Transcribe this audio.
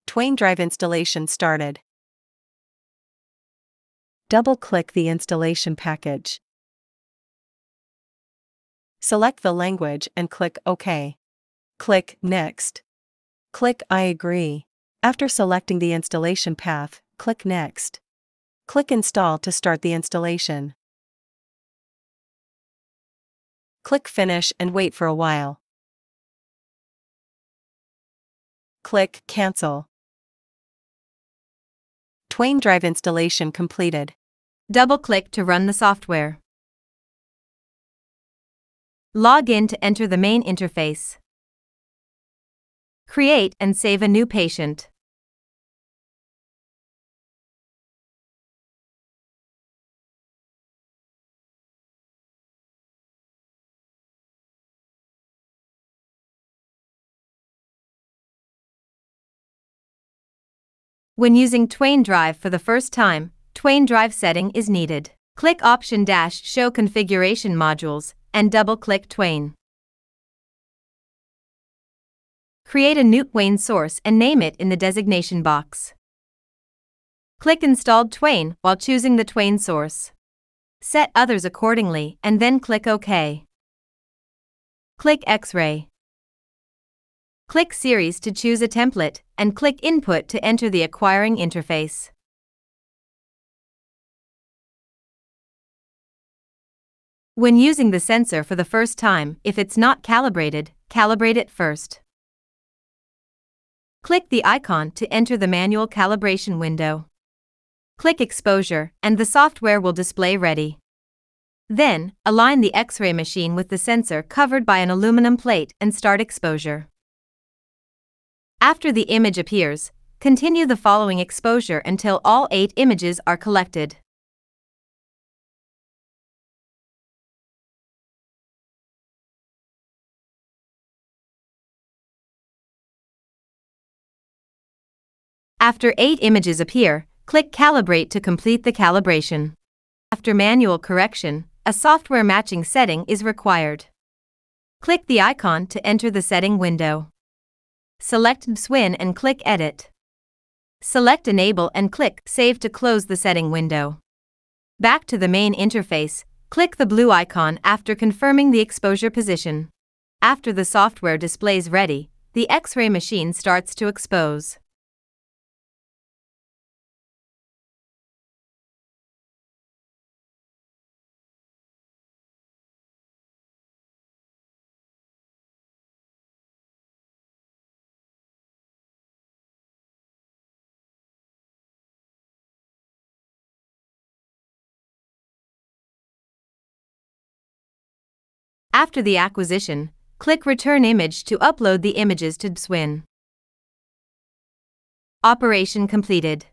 DBSWIN drive installation started. Double-click the installation package. Select the language and click OK. Click Next. Click I agree. After selecting the installation path, click Next. Click Install to start the installation. Click Finish and wait for a while. Click Cancel. DBSWIN drive installation completed. Double-click to run the software. Log in to enter the main interface. Create and save a new patient. When using DBSWIN Drive for the first time, DBSWIN Drive setting is needed. Click Option - Show Configuration Modules and double-click DBSWIN. Create a new DBSWIN source and name it in the designation box. Click Installed DBSWIN while choosing the DBSWIN source. Set others accordingly and then click OK. Click X-ray. Click Series to choose a template, and click Input to enter the acquiring interface. When using the sensor for the first time, if it's not calibrated, calibrate it first. Click the icon to enter the manual calibration window. Click Exposure, and the software will display ready. Then, align the X-ray machine with the sensor covered by an aluminum plate and start exposure. After the image appears, continue the following exposure until all 8 images are collected. After 8 images appear, click Calibrate to complete the calibration. After manual correction, a software matching setting is required. Click the icon to enter the setting window. Select DBSWIN and click Edit. Select Enable and click Save to close the setting window. Back to the main interface, click the blue icon after confirming the exposure position. After the software displays ready, the X-ray machine starts to expose. After the acquisition, click Return Image to upload the images to DBSWIN. Operation completed.